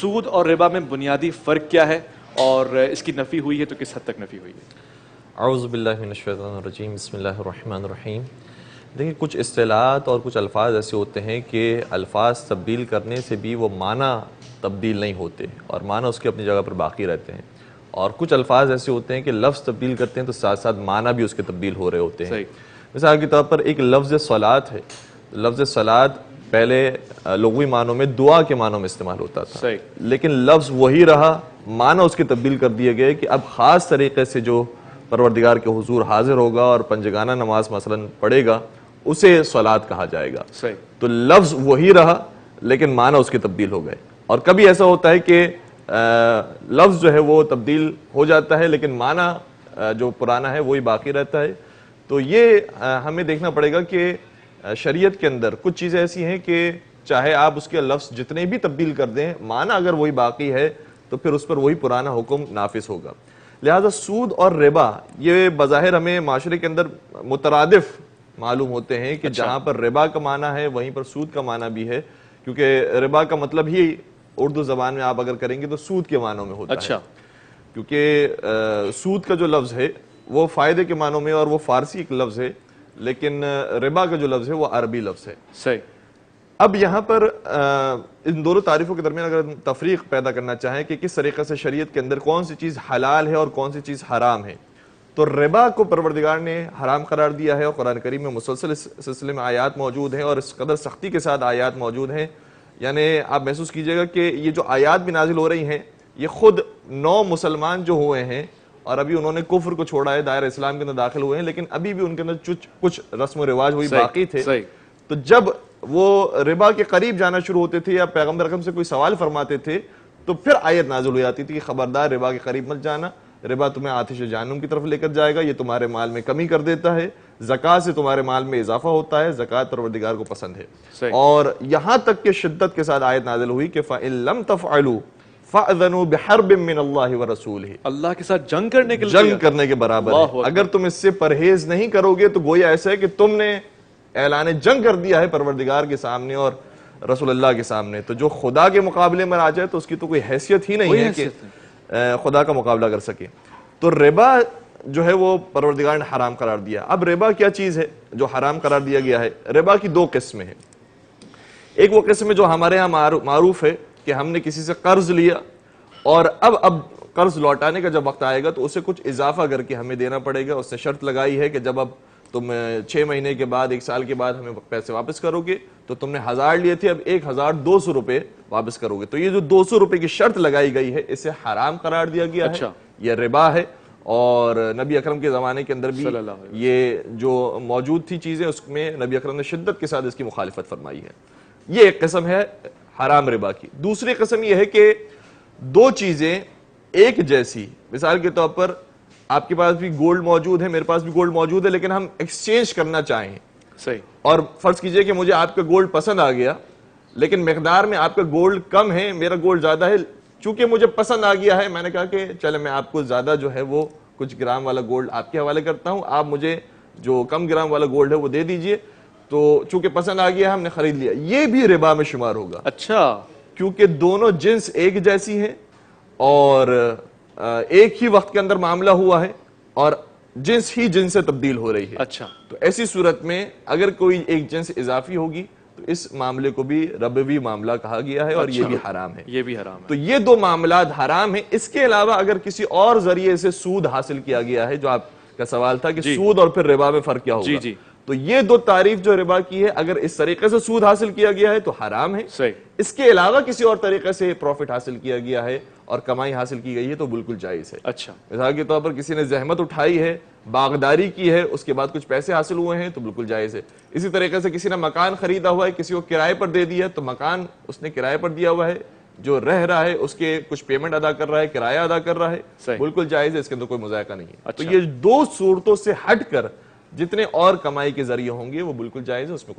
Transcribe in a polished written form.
سود اور ربا میں بنیادی فرق کیا ہے اور اس کی نفی ہوئی ہے تو کس حد تک نفی ہوئی ہے؟ اعوذ باللہ من الشیطان الرجیم، بسم اللہ الرحمن الرحیم۔ دیکھیں، کچھ اصطلاحات اور کچھ الفاظ ایسے ہوتے ہیں کہ الفاظ تبدیل کرنے سے بھی وہ معنی تبدیل نہیں ہوتے اور معنی اس کے اپنی جگہ پر باقی رہتے ہیں، اور کچھ الفاظ ایسے ہوتے ہیں کہ لفظ تبدیل کرتے ہیں تو ساتھ ساتھ معنی بھی اس کے تبدیل ہو رہے ہوتے ہیں۔ مثال کے طور پر ایک لفظ صلاۃ ہے، لفظ صلاۃ پہلے لغوی معنوں میں دعا کے معنوں میں استعمال ہوتا تھا، لیکن لفظ وہی رہا، معنی اس کے تبدیل کر دیے گئے کہ اب خاص طریقے سے جو پروردگار کے حضور حاضر ہوگا اور پنجگانہ نماز مثلا پڑھے گا اسے صلاۃ کہا جائے گا۔ تو لفظ وہی رہا لیکن معنی اس کے تبدیل ہو گئے۔ اور کبھی ایسا ہوتا ہے کہ لفظ جو ہے وہ تبدیل ہو جاتا ہے لیکن معنی جو پرانا ہے وہی باقی رہتا ہے۔ تو یہ ہمیں دیکھنا پڑے گا کہ شریعت کے اندر کچھ چیزیں ایسی ہیں کہ چاہے آپ اس کے لفظ جتنے بھی تبدیل کر دیں، معنی اگر وہی باقی ہے تو پھر اس پر وہی پرانا حکم نافذ ہوگا۔ لہذا سود اور ربا یہ بظاہر ہمیں معاشرے کے اندر مترادف معلوم ہوتے ہیں کہ جہاں پر ربا کا معنی ہے وہیں پر سود کا معنی بھی ہے، کیونکہ ربا کا مطلب ہی اردو زبان میں آپ اگر کریں گے تو سود کے معنوں میں ہوتا ہے، کیونکہ سود کا جو لفظ ہے وہ فائدے کے معنوں میں اور وہ فارسی ایک لفظ ہے، لیکن ربا کا جو لفظ ہے وہ عربی لفظ ہے۔ صحیح۔ اب یہاں پر ان دونوں تعریفوں کے درمیان اگر تفریق پیدا کرنا چاہیں کہ کس طریقے سے شریعت کے اندر کون سی چیز حلال ہے اور کون سی چیز حرام ہے، تو ربا کو پروردگار نے حرام قرار دیا ہے، اور قرآن کریم میں مسلسل اس سلسلے میں آیات موجود ہیں اور اس قدر سختی کے ساتھ آیات موجود ہیں، یعنی آپ محسوس کیجئے گا کہ یہ جو آیات بھی نازل ہو رہی ہیں یہ خود نو مسلمان جو ہوئے ہیں اور ابھی انہوں نے کفر کو چھوڑا ہے، دائرہ اسلام کے اندر داخل ہوئے ہیں، لیکن ابھی بھی ان کے اندر کچھ رسم و رواج وہی باقی تھے۔ تو جب وہ ربا کے قریب جانا شروع ہوتے تھے یا پیغمبر اکرم سے کوئی سوال فرماتے تھے تو پھر آیت نازل ہو جاتی تھی کہ خبردار ربا کے قریب مت جانا، ربا تمہیں آتش جہنم کی طرف لے کر جائے گا، یہ تمہارے مال میں کمی کر دیتا ہے، زکوٰۃ سے تمہارے مال میں اضافہ ہوتا ہے، زکوٰۃ پروردگار کو پسند ہے۔ اور یہاں تک کہ شدت کے ساتھ آیت نازل ہوئی کہ فَإِن لَمْ تَفْعَلُوا فَأْذَنُوا بِحَرْبٍ مِّنَ اللَّهِ وَرَسُولِهِ، اللہ کے ساتھ جنگ کرنے کے برابر ہے۔ اگر تم اس سے پرہیز نہیں کرو گے تو گویا ایسا ہے کہ تم نے اعلان جنگ کر دیا ہے پروردگار کے سامنے اور رسول اللہ کے سامنے۔ تو جو خدا کے مقابلے میں آ جائے تو اس کی تو کوئی حیثیت ہی نہیں ہے کہ خدا کا مقابلہ کر سکے۔ تو ربا جو ہے وہ پروردگار نے حرام قرار دیا۔ اب ربا کیا چیز ہے جو حرام قرار دیا گیا ہے؟ ربا کی دو قسمیں ہیں۔ ایک وہ قسم ہے جو ہمارے ہاں معروف ہے کہ ہم نے کسی سے قرض لیا اور اب قرض لوٹانے کا جب وقت آئے گا تو اسے کچھ اضافہ کر کے ہمیں دینا پڑے گا۔ اس نے شرط لگائی ہے کہ جب اب تم 6 مہینے کے بعد 1 سال کے بعد ہمیں پیسے واپس کرو گے تو تم نے 1000 لیے تھے، اب 1200 روپے واپس کرو گے۔ تو یہ جو 200 روپے کی شرط لگائی گئی ہے اسے حرام قرار دیا گیا ہے، یہ ربا ہے۔ اور نبی اکرم کے زمانے کے اندر بھی یہ جو موجود تھی چیزیں اس میں نبی اکرم نے شدت کے ساتھ اس کی مخالفت فرمائی ہے۔ یہ ایک قسم ہے حرام ربا کی۔ دوسری قسم یہ ہے کہ دو چیزیں ایک جیسی، مثال کے طور پر آپ کے پاس بھی گولڈ موجود ہے، میرے پاس بھی گولڈ موجود ہے، لیکن ہم ایکسچینج کرنا چاہیں، صحیح، اور فرض کیجئے کہ مجھے آپ کا گولڈ پسند آ گیا لیکن مقدار میں آپ کا گولڈ کم ہے، میرا گولڈ زیادہ ہے، چونکہ مجھے پسند آ گیا ہے میں نے کہا کہ چلے میں آپ کو زیادہ جو ہے وہ کچھ گرام والا گولڈ آپ کے حوالے کرتا ہوں، آپ مجھے جو کم گرام والا گولڈ ہے وہ دے دیجئے، تو چونکہ پسند آ گیا ہم نے خرید لیا، یہ بھی ربا میں شمار ہوگا۔ اچھا، کیونکہ دونوں جنس ایک جیسی ہیں اور ایک ہی وقت کے اندر معاملہ ہوا ہے اور جنس ہی جنس سے تبدیل ہو رہی ہے۔ اچھا، تو ایسی صورت میں اگر کوئی ایک جنس اضافی ہوگی تو اس معاملے کو بھی ربوی معاملہ کہا گیا ہے اور یہ بھی حرام ہے۔ یہ بھی حرام ہے۔ تو یہ دو معاملات حرام ہیں۔ اس کے علاوہ اگر کسی اور ذریعے سے سود حاصل کیا گیا ہے، جو آپ کا سوال تھا کہ سود اور پھر ربا میں فرق کیا ہوگا، تو یہ دو تعریف جو ربا کی ہے، اگر اس طریقے سے سود حاصل کیا گیا ہے تو حرام ہے، اس کے علاوہ کسی اور طریقے سے پروفٹ حاصل کیا گیا ہے اور کمائی حاصل کی گئی ہے تو بالکل جائز ہے۔ اچھا، مثال کے طور پر کسی نے زحمت اٹھائی ہے، باغداری کی ہے، اس کے بعد کچھ پیسے حاصل ہوئے ہیں تو بالکل جائز ہے۔ اسی طریقے سے کسی نے مکان خریدا ہوا ہے، کسی کو کرائے پر دے دیا تو مکان اس نے کرائے پر دیا ہوا ہے، جو رہ رہا ہے اس کے کچھ پیمنٹ ادا کر رہا ہے، کرایہ ادا کر رہا ہے، بالکل جائز ہے، اس کے اندر کوئی مذائقہ نہیں ہے۔ تو یہ دو صورتوں سے ہٹ کر جتنے اور کمائی کے ذریعے ہوں گے وہ بالکل جائز ہے، اس میں